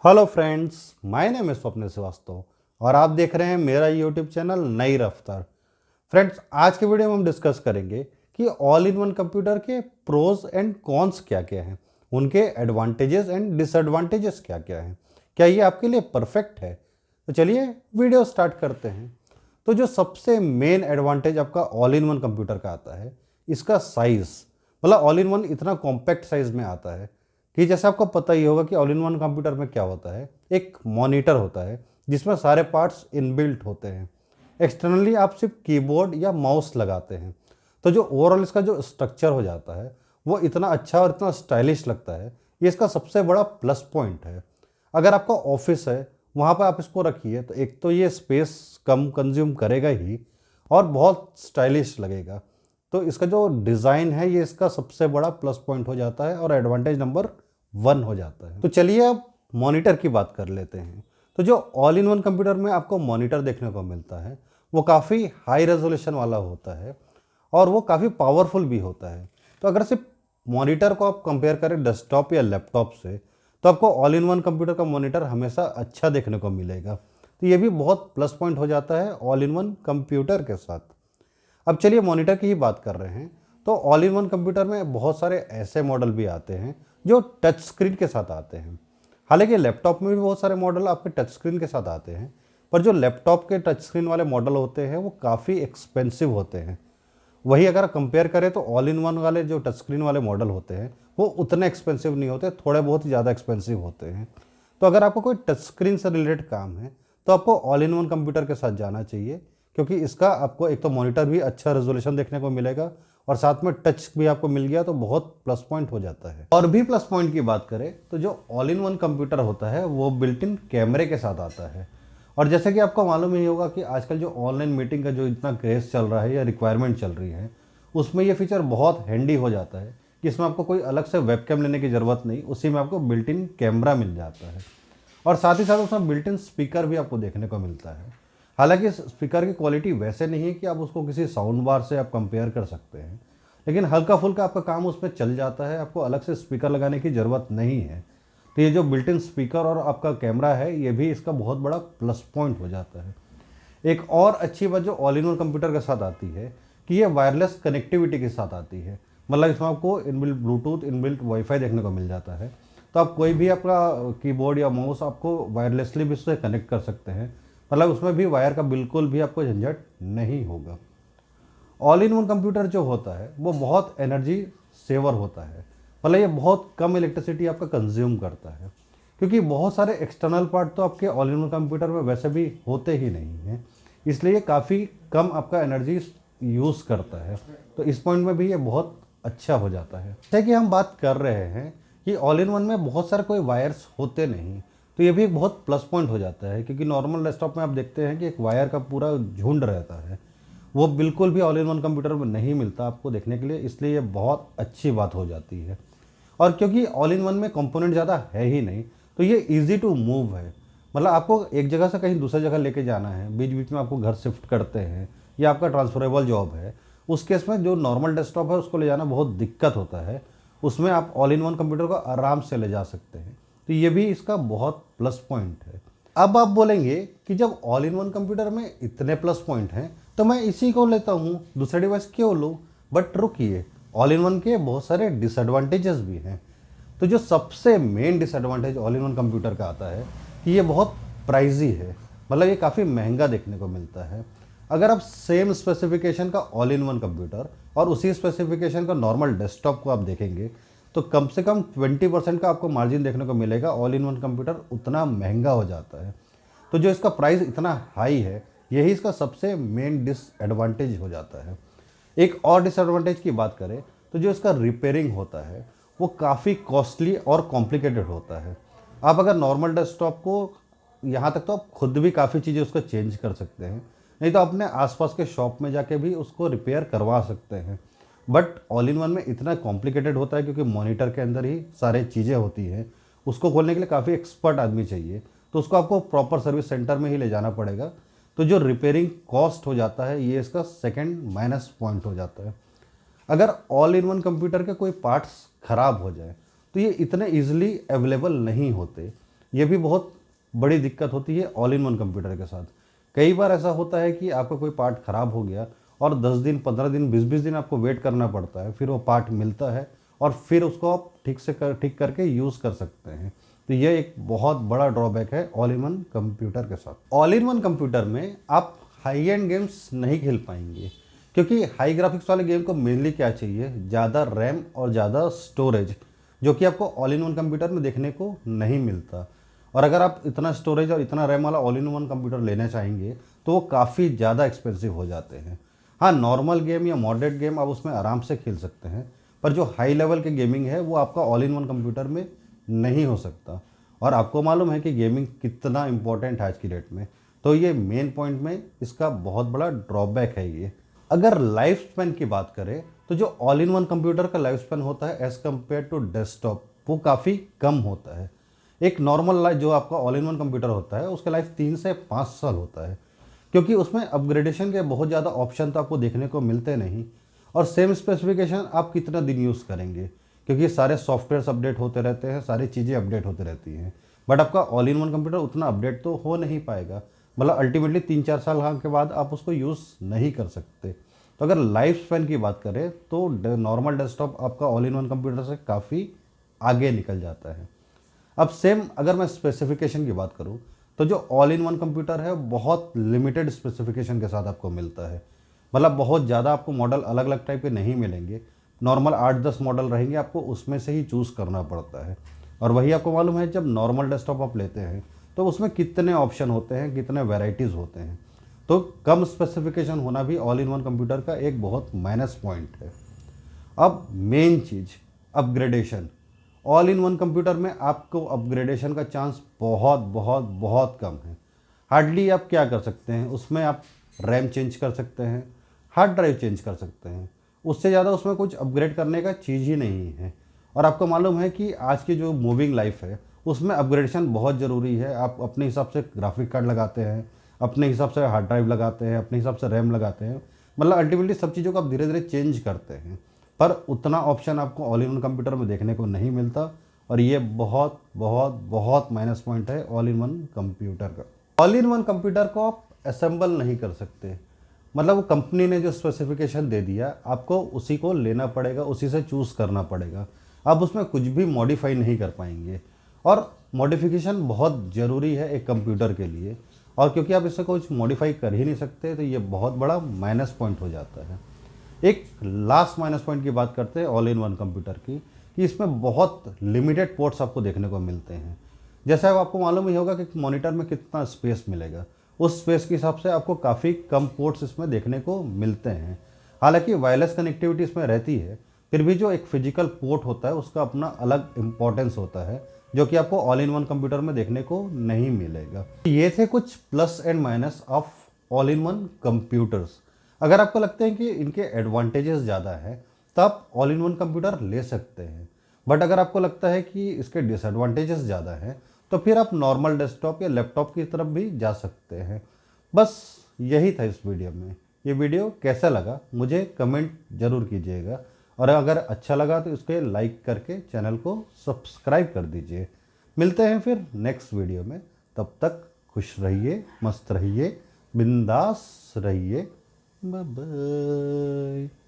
Hello friends, my name है स्वप्न श्रीवास्तव और आप देख रहे हैं मेरा यूट्यूब चैनल नई रफ्तार। फ्रेंड्स, आज के वीडियो में हम डिस्कस करेंगे कि ऑल इन वन कंप्यूटर के प्रोज एंड कॉन्स क्या क्या हैं, उनके एडवांटेजेस एंड डिसएडवांटेजेस क्या क्या हैं, क्या ये आपके लिए परफेक्ट है। तो चलिए वीडियो स्टार्ट करते हैं। तो जो सबसे मेन एडवांटेज आपका ऑल इन वन कंप्यूटर का आता है, इसका साइज़। मतलब ऑल इन वन इतना कॉम्पैक्ट साइज़ में आता है कि जैसे आपको पता ही होगा कि ऑल इन वन कंप्यूटर में क्या होता है। एक मॉनिटर होता है जिसमें सारे पार्ट्स इनबिल्ट होते हैं। एक्सटर्नली आप सिर्फ कीबोर्ड या माउस लगाते हैं, तो जो ओवरऑल इसका जो स्ट्रक्चर हो जाता है वो इतना अच्छा और इतना स्टाइलिश लगता है। ये इसका सबसे बड़ा प्लस पॉइंट है। अगर आपका ऑफिस है, वहाँ पर आप इसको रखिए तो एक तो ये स्पेस कम कंज्यूम करेगा ही और बहुत स्टाइलिश लगेगा। तो इसका जो डिज़ाइन है ये इसका सबसे बड़ा प्लस पॉइंट हो जाता है और एडवांटेज नंबर 1 हो जाता है। तो चलिए अब मॉनिटर की बात कर लेते हैं। तो जो ऑल इन वन कंप्यूटर में आपको मॉनिटर देखने को मिलता है वो काफ़ी हाई रेजोल्यूशन वाला होता है और वो काफ़ी पावरफुल भी होता है। तो अगर सिर्फ मॉनिटर को आप कंपेयर करें डेस्कटॉप या लैपटॉप से, तो आपको ऑल इन वन कंप्यूटर का मॉनिटर हमेशा अच्छा देखने को मिलेगा। तो ये भी बहुत प्लस पॉइंट हो जाता है ऑल इन वन कंप्यूटर के साथ। अब चलिए मॉनिटर की ही बात कर रहे हैं। तो ऑल इन वन कंप्यूटर में बहुत सारे ऐसे मॉडल भी आते हैं जो टच स्क्रीन के साथ आते हैं। हालांकि लैपटॉप में भी बहुत सारे मॉडल आपके टच स्क्रीन के साथ आते हैं, पर जो लैपटॉप के टच स्क्रीन वाले मॉडल होते हैं वो काफ़ी एक्सपेंसिव होते हैं। वही अगर कंपेयर करें तो ऑल इन वन वाले जो टच स्क्रीन वाले मॉडल होते हैं वो उतने एक्सपेंसिव नहीं होते, थोड़े बहुत ही ज़्यादा एक्सपेंसिव होते हैं। तो अगर आपको कोई टच स्क्रीन से रिलेटेड काम है तो आपको ऑल इन वन कंप्यूटर के साथ जाना चाहिए, क्योंकि इसका आपको एक तो मॉनिटर भी अच्छा रेजोल्यूशन देखने को मिलेगा और साथ में टच भी आपको मिल गया तो बहुत प्लस पॉइंट हो जाता है। और भी प्लस पॉइंट की बात करें तो जो ऑल इन वन कंप्यूटर होता है वो बिल्ट इन कैमरे के साथ आता है। और जैसे कि आपको मालूम ही होगा कि आजकल जो ऑनलाइन मीटिंग का जो इतना क्रेज चल रहा है या रिक्वायरमेंट चल रही है, उसमें ये फीचर बहुत हैंडी हो जाता है कि इसमें आपको कोई अलग से वेबकैम लेने की ज़रूरत नहीं, उसी में आपको बिल्ट इन कैमरा मिल जाता है। और साथ ही साथ उसमें बिल्ट इन स्पीकर भी आपको देखने को मिलता है। हालांकि स्पीकर की क्वालिटी वैसे नहीं है कि आप उसको किसी साउंड बार से आप कंपेयर कर सकते हैं, लेकिन हल्का फुल्का आपका काम उसमें चल जाता है, आपको अलग से स्पीकर लगाने की ज़रूरत नहीं है। तो ये जो बिल्ट इन स्पीकर और आपका कैमरा है ये भी इसका बहुत बड़ा प्लस पॉइंट हो जाता है। एक और अच्छी बात जो ऑल इन वन कंप्यूटर के साथ आती है कि ये वायरलेस कनेक्टिविटी के साथ आती है। मतलब इसमें आपको इनबिल्ट ब्लूटूथ, इनबिल्ट वाईफाई देखने को मिल जाता है। तो आप कोई भी आपका कीबोर्ड या माउस आपको वायरलेसली भी उससे कनेक्ट कर सकते हैं। मतलब उसमें भी वायर का बिल्कुल भी आपको झंझट नहीं होगा। ऑल इन वन कंप्यूटर जो होता है वो बहुत एनर्जी सेवर होता है। मतलब ये बहुत कम इलेक्ट्रिसिटी आपका कंज्यूम करता है, क्योंकि बहुत सारे एक्सटर्नल पार्ट तो आपके ऑल इन वन कंप्यूटर में वैसे भी होते ही नहीं हैं, इसलिए ये काफ़ी कम आपका एनर्जी यूज़ करता है। तो इस पॉइंट में भी ये बहुत अच्छा हो जाता है। जैसे कि हम बात कर रहे हैं कि ऑल इन वन में बहुत सारे कोई वायर्स होते नहीं, तो ये भी एक बहुत प्लस पॉइंट हो जाता है, क्योंकि नॉर्मल डेस्कटॉप में आप देखते हैं कि एक वायर का पूरा झुंड रहता है। वो बिल्कुल भी ऑल इन वन कंप्यूटर में नहीं मिलता आपको देखने के लिए, इसलिए ये बहुत अच्छी बात हो जाती है। और क्योंकि ऑल इन वन में कंपोनेंट ज़्यादा है ही नहीं, तो ये इजी टू मूव है। मतलब आपको एक जगह से कहीं दूसरी जगह लेके जाना है, बीच बीच में आपको घर शिफ्ट करते हैं या आपका ट्रांसफरेबल जॉब है, उस केस में जो नॉर्मल डेस्कटॉप है उसको ले जाना बहुत दिक्कत होता है। उसमें आप ऑल इन वन कंप्यूटर को आराम से ले जा सकते हैं। तो ये भी इसका बहुत प्लस पॉइंट है। अब आप बोलेंगे कि जब ऑल इन वन कंप्यूटर में इतने प्लस पॉइंट हैं तो मैं इसी को लेता हूँ, दूसरा डिवाइस क्यों लूँ। बट रुकिए, ऑल इन वन के बहुत सारे डिसएडवांटेजेस भी हैं। तो जो सबसे main disadvantage all in one computer का आता है कि ये बहुत प्राइजी है। मतलब ये काफ़ी महंगा देखने को मिलता है। अगर आप सेम स्पेसिफिकेशन का ऑल इन वन कंप्यूटर और उसी स्पेसिफिकेशन का नॉर्मल डेस्कटॉप को आप देखेंगे तो कम से कम 20% का आपको मार्जिन देखने को मिलेगा। ऑल इन वन कंप्यूटर उतना महंगा हो जाता है। तो जो इसका प्राइस इतना हाई है, यही इसका सबसे मेन डिसएडवांटेज हो जाता है। एक और डिसएडवांटेज की बात करें तो जो इसका रिपेयरिंग होता है वो काफ़ी कॉस्टली और कॉम्प्लिकेटेड होता है। आप अगर नॉर्मल डेस्कटॉप को, यहाँ तक तो आप खुद भी काफ़ी चीज़ें उसको चेंज कर सकते हैं, नहीं तो अपने आसपास के शॉप में जाके भी उसको रिपेयर करवा सकते हैं। बट ऑल इन वन में इतना कॉम्प्लिकेटेड होता है क्योंकि मॉनिटर के अंदर ही सारी चीज़ें होती हैं। उसको खोलने के लिए काफ़ी एक्सपर्ट आदमी चाहिए, तो उसको आपको प्रॉपर सर्विस सेंटर में ही ले जाना पड़ेगा। तो जो रिपेयरिंग कॉस्ट हो जाता है ये इसका सेकंड माइनस पॉइंट हो जाता है। अगर ऑल इन वन कंप्यूटर के कोई पार्ट्स ख़राब हो जाए तो ये इतने ईजिली अवेलेबल नहीं होते। ये भी बहुत बड़ी दिक्कत होती है ऑल इन वन कंप्यूटर के साथ। कई बार ऐसा होता है कि आपका कोई पार्ट ख़राब हो गया और 10 दिन, 15 दिन, 20-20 दिन आपको वेट करना पड़ता है, फिर वो पार्ट मिलता है और फिर उसको आप ठीक करके यूज़ कर सकते हैं। तो ये एक बहुत बड़ा ड्रॉबैक है ऑल इन वन कंप्यूटर के साथ। ऑल इन वन कंप्यूटर में आप हाई एंड गेम्स नहीं खेल पाएंगे, क्योंकि हाई ग्राफिक्स वाले गेम को मेनली क्या चाहिए, ज़्यादा रैम और ज़्यादा स्टोरेज, जो कि आपको ऑल इन वन कंप्यूटर में देखने को नहीं मिलता। और अगर आप इतना स्टोरेज और इतना रैम वाला ऑल इन वन कंप्यूटर लेना चाहेंगे तो वो काफ़ी ज़्यादा एक्सपेंसिव हो जाते हैं। हाँ, नॉर्मल गेम या मॉडरेट गेम आप उसमें आराम से खेल सकते हैं, पर जो हाई लेवल के गेमिंग है वो आपका ऑल इन वन कंप्यूटर में नहीं हो सकता। और आपको मालूम है कि गेमिंग कितना इंपॉर्टेंट है आज की डेट में, तो ये मेन पॉइंट में इसका बहुत बड़ा ड्रॉबैक है ये। अगर लाइफ स्पैन की बात करें तो जो ऑल इन वन कंप्यूटर का लाइफ स्पैन होता है एज़ कम्पेयर टू डेस्कटॉप, वो काफ़ी कम होता है। एक नॉर्मल लाइफ जो आपका ऑल इन वन कंप्यूटर होता है उसका लाइफ 3 से 5 साल होता है, क्योंकि उसमें अपग्रेडेशन के बहुत ज़्यादा ऑप्शन तो आपको देखने को मिलते नहीं। और सेम स्पेसिफिकेशन आप कितना दिन यूज़ करेंगे, क्योंकि सारे सॉफ्टवेयर्स अपडेट होते रहते हैं, सारी चीज़ें अपडेट होती रहती हैं। बट आपका ऑल इन वन कंप्यूटर उतना अपडेट तो हो नहीं पाएगा, मतलब अल्टीमेटली 3-4 साल के बाद आप उसको यूज़ नहीं कर सकते। तो अगर लाइफ स्पैन की बात करें तो नॉर्मल डेस्कटॉप आपका ऑल इन वन कंप्यूटर से काफ़ी आगे निकल जाता है। अब सेम अगर मैं स्पेसिफिकेशन की बात करूं तो जो ऑल इन वन कंप्यूटर है बहुत लिमिटेड स्पेसिफिकेशन के साथ आपको मिलता है, मतलब बहुत ज़्यादा आपको मॉडल अलग अलग टाइप के नहीं मिलेंगे। नॉर्मल 8-10 मॉडल रहेंगे, आपको उसमें से ही चूज़ करना पड़ता है। और वही आपको मालूम है जब नॉर्मल डेस्कटॉप आप लेते हैं तो उसमें कितने ऑप्शन होते हैं, कितने वेराइटीज़ होते हैं। तो कम स्पेसिफिकेशन होना भी ऑल इन वन कंप्यूटर का एक बहुत माइनस पॉइंट है। अब main cheese upgradation, all in one computer में आपको अपग्रेडेशन का चांस बहुत बहुत बहुत कम है। हार्डली आप क्या कर सकते हैं उसमें, आप रैम चेंज कर सकते हैं, हार्ड ड्राइव चेंज कर सकते हैं, उससे ज़्यादा उसमें कुछ अपग्रेड करने का चीज़ ही नहीं है। और आपको मालूम है कि आज की जो मूविंग लाइफ है उसमें अपग्रेडेशन बहुत ज़रूरी है। आप अपने हिसाब से ग्राफिक कार्ड लगाते हैं, अपने हिसाब से हार्ड ड्राइव लगाते हैं, अपने हिसाब से रैम लगाते हैं, मतलब अल्टीमेटली सब चीज़ों को आप धीरे धीरे चेंज करते हैं, पर उतना ऑप्शन आपको ऑल इन वन कंप्यूटर में देखने को नहीं मिलता। और ये बहुत बहुत बहुत माइनस पॉइंट है ऑल इन वन कंप्यूटर का। ऑल इन वन कंप्यूटर को आप असेंबल नहीं कर सकते, मतलब वो कंपनी ने जो स्पेसिफिकेशन दे दिया आपको उसी को लेना पड़ेगा, उसी से चूज़ करना पड़ेगा। आप उसमें कुछ भी मॉडिफाई नहीं कर पाएंगे, और मॉडिफिकेशन बहुत ज़रूरी है एक कंप्यूटर के लिए। और क्योंकि आप इससे कुछ मॉडिफाई कर ही नहीं सकते तो ये बहुत बड़ा माइनस पॉइंट हो जाता है। एक लास्ट माइनस पॉइंट की बात करते हैं ऑल इन वन कंप्यूटर की, कि इसमें बहुत लिमिटेड पोर्ट्स आपको देखने को मिलते हैं। जैसा अब आपको मालूम ही होगा कि मॉनिटर में कितना स्पेस मिलेगा, उस स्पेस के हिसाब से आपको काफ़ी कम पोर्ट्स इसमें देखने को मिलते हैं। हालांकि वायरलेस कनेक्टिविटी इसमें रहती है, फिर भी जो एक फिजिकल पोर्ट होता है उसका अपना अलग इम्पोर्टेंस होता है, जो कि आपको ऑल इन वन कंप्यूटर में देखने को नहीं मिलेगा। ये थे कुछ plus and minus of all in one computers. अगर आपको लगता है कि इनके एडवांटेजेस ज़्यादा है तो आप ऑल इन वन कंप्यूटर ले सकते हैं, बट अगर आपको लगता है कि इसके डिसएडवांटेजेस ज़्यादा हैं तो फिर आप नॉर्मल डेस्कटॉप या लैपटॉप की तरफ भी जा सकते हैं। बस यही था इस वीडियो में। ये वीडियो कैसा लगा मुझे कमेंट ज़रूर कीजिएगा, और अगर अच्छा लगा तो इसके लाइक करके चैनल को सब्सक्राइब कर दीजिए। मिलते हैं फिर नेक्स्ट वीडियो में, तब तक खुश रहिए, मस्त रहिए, बिंदास रहिए। Bye bye.